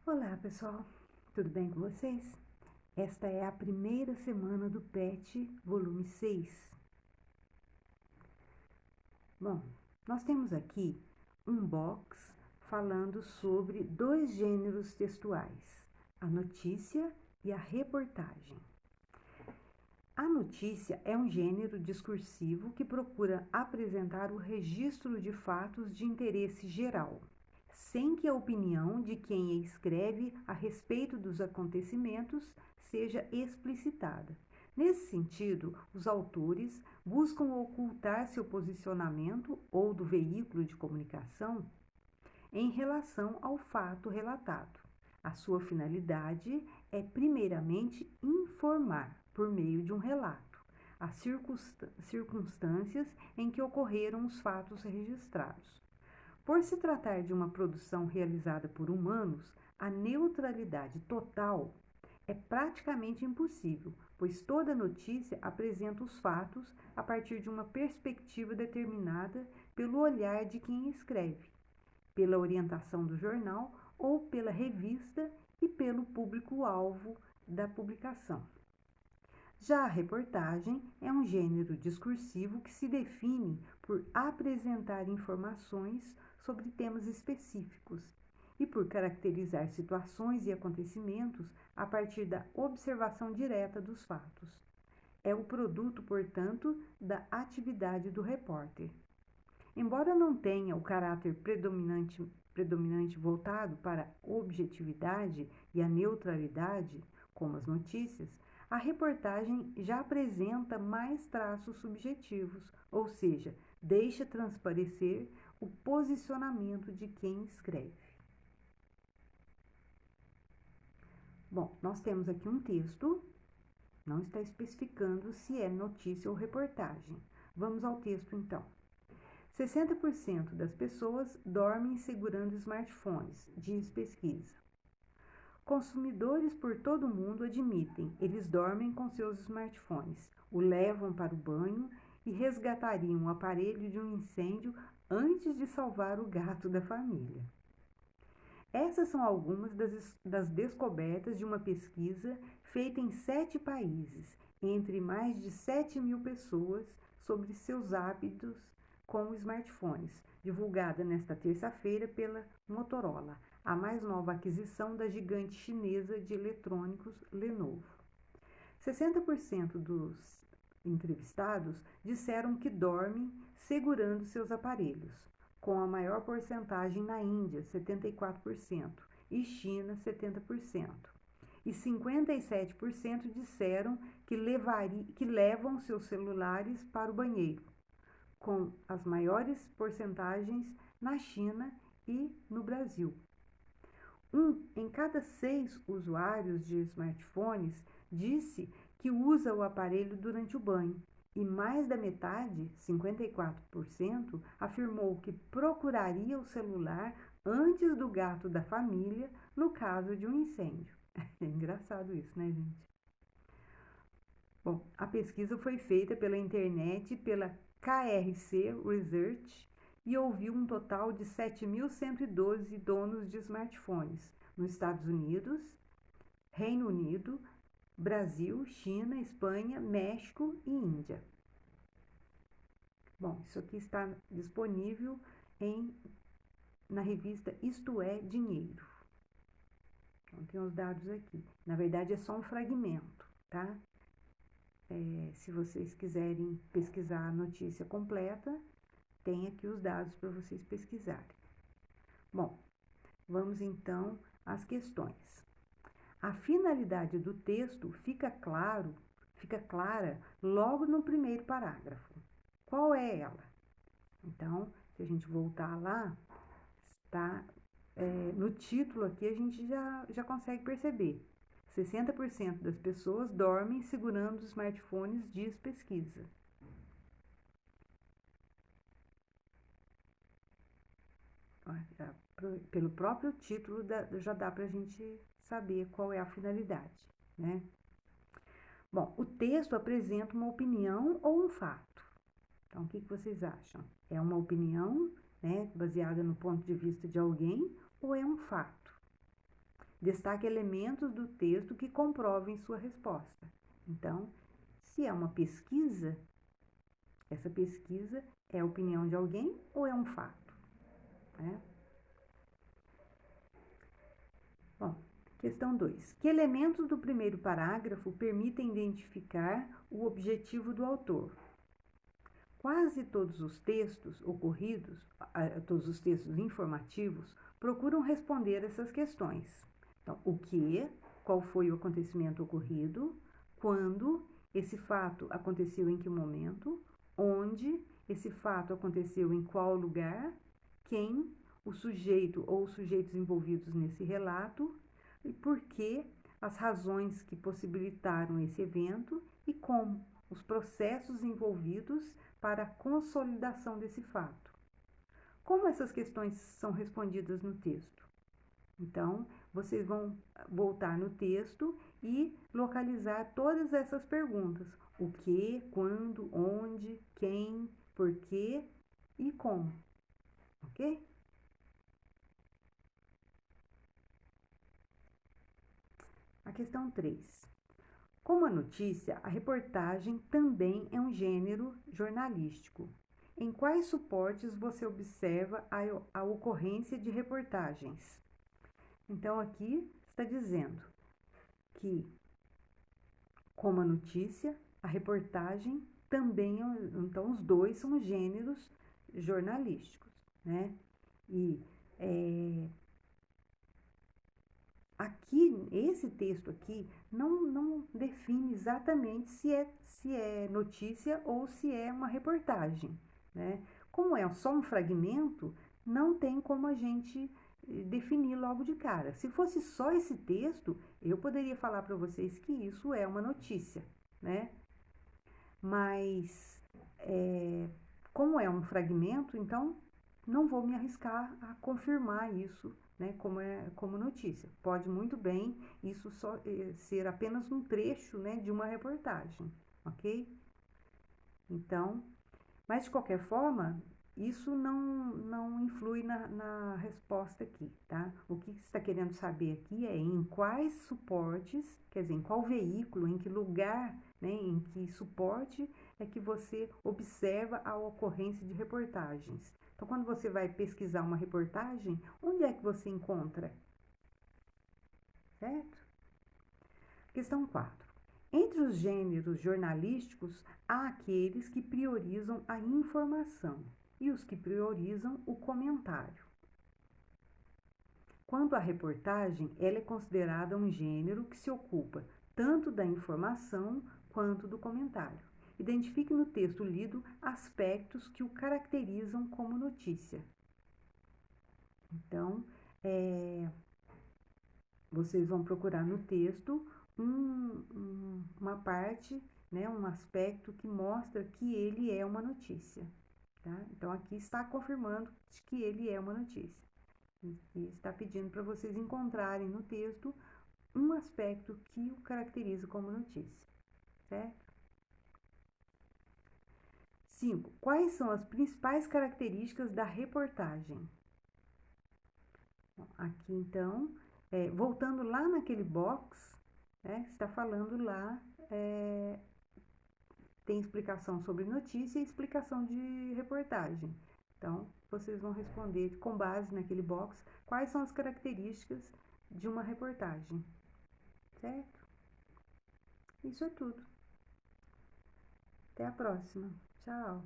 Olá, pessoal, tudo bem com vocês? Esta é a primeira semana do PET, volume 6. Bom, nós temos aqui um box falando sobre dois gêneros textuais, a notícia e a reportagem. A notícia é um gênero discursivo que procura apresentar o registro de fatos de interesse geral, sem que a opinião de quem a escreve a respeito dos acontecimentos seja explicitada. Nesse sentido, os autores buscam ocultar seu posicionamento ou do veículo de comunicação em relação ao fato relatado. A sua finalidade é, primeiramente, informar, por meio de um relato, as circunstâncias em que ocorreram os fatos registrados. Por se tratar de uma produção realizada por humanos, a neutralidade total é praticamente impossível, pois toda notícia apresenta os fatos a partir de uma perspectiva determinada pelo olhar de quem escreve, pela orientação do jornal ou pela revista e pelo público-alvo da publicação. Já a reportagem é um gênero discursivo que se define por apresentar informações sobre temas específicos e por caracterizar situações e acontecimentos a partir da observação direta dos fatos. É o produto, portanto, da atividade do repórter. Embora não tenha o caráter predominante voltado para a objetividade e a neutralidade, como as notícias, a reportagem já apresenta mais traços subjetivos, ou seja, deixa transparecer o posicionamento de quem escreve. Bom, nós temos aqui um texto, não está especificando se é notícia ou reportagem. Vamos ao texto então. 60% das pessoas dormem segurando smartphones, diz pesquisa. Consumidores por todo o mundo admitem, eles dormem com seus smartphones, o levam para o banho e resgatariam o aparelho de um incêndio antes de salvar o gato da família. Essas são algumas das descobertas de uma pesquisa feita em 7 países, entre mais de 7.000 pessoas, sobre seus hábitos com smartphones, divulgada nesta terça-feira pela Motorola, a mais nova aquisição da gigante chinesa de eletrônicos Lenovo. 60% dos entrevistados disseram que dormem segurando seus aparelhos, com a maior porcentagem na Índia, 74%, e China, 70%. E 57% disseram que levam seus celulares para o banheiro, com as maiores porcentagens na China e no Brasil. 1 em cada 6 usuários de smartphones disse que usa o aparelho durante o banho, e mais da metade, 54%, afirmou que procuraria o celular antes do gato da família no caso de um incêndio. É engraçado isso, né, gente? Bom, a pesquisa foi feita pela internet, pela KRC Research, e ouviu um total de 7.112 donos de smartphones nos Estados Unidos, Reino Unido, Brasil, China, Espanha, México e Índia. Bom, isso aqui está disponível na revista Isto é Dinheiro. Então, tem os dados aqui. Na verdade, é só um fragmento, tá? Se vocês quiserem pesquisar a notícia completa, tem aqui os dados para vocês pesquisarem. Bom, vamos então às questões. A finalidade do texto fica clara logo no primeiro parágrafo. Qual é ela? Então, se a gente voltar lá, está no título aqui, a gente já consegue perceber. 60% das pessoas dormem segurando os smartphones, diz pesquisa. Pelo próprio título já dá para a gente saber qual é a finalidade, né? Bom, o texto apresenta uma opinião ou um fato. Então, o que vocês acham? É uma opinião, né, baseada no ponto de vista de alguém, ou é um fato? Destaque elementos do texto que comprovem sua resposta. Então, se é uma pesquisa, essa pesquisa é a opinião de alguém ou é um fato, né? Bom, questão 2. Que elementos do primeiro parágrafo permitem identificar o objetivo do autor? Quase todos os textos ocorridos, todos os textos informativos, procuram responder essas questões. Então, o que, qual foi o acontecimento ocorrido, quando, esse fato aconteceu em que momento, onde, esse fato aconteceu em qual lugar, quem, o sujeito ou os sujeitos envolvidos nesse relato, e por que, as razões que possibilitaram esse evento e como, os processos envolvidos para a consolidação desse fato. Como essas questões são respondidas no texto? Então, vocês vão voltar no texto e localizar todas essas perguntas. O que, quando, onde, quem, por quê e como. Ok? A questão 3. Como a notícia, a reportagem também é um gênero jornalístico. Em quais suportes você observa a ocorrência de reportagens? Então, aqui está dizendo que, como a notícia, a reportagem também, então, os dois são gêneros jornalísticos, né? E aqui, esse texto aqui, não define exatamente se é notícia ou se é uma reportagem, né? Como é só um fragmento, não tem como a gente definir logo de cara. Se fosse só esse texto, eu poderia falar para vocês que isso é uma notícia, né? Mas, como é um fragmento, então não vou me arriscar a confirmar isso, né, como notícia. Pode muito bem isso só ser apenas um trecho, né, de uma reportagem, ok? Então, mas de qualquer forma, isso não influi na resposta aqui, tá? O que você está querendo saber aqui é em quais suportes, quer dizer, em qual veículo, em que lugar, né, em que suporte é que você observa a ocorrência de reportagens. Então, quando você vai pesquisar uma reportagem, onde é que você encontra? Certo? Questão 4. Entre os gêneros jornalísticos, há aqueles que priorizam a informação e os que priorizam o comentário. Quanto à reportagem, ela é considerada um gênero que se ocupa tanto da informação quanto do comentário. Identifique no texto lido aspectos que o caracterizam como notícia. Então, vocês vão procurar no texto uma parte, né, um aspecto que mostra que ele é uma notícia. Tá? Então, aqui está confirmando que ele é uma notícia. E está pedindo para vocês encontrarem no texto um aspecto que o caracteriza como notícia. Certo? 5. Quais são as principais características da reportagem? Bom, aqui, então, voltando lá naquele box, né, está falando lá, tem explicação sobre notícia e explicação de reportagem. Então, vocês vão responder com base naquele box quais são as características de uma reportagem. Certo? Isso é tudo. Até a próxima. Tchau.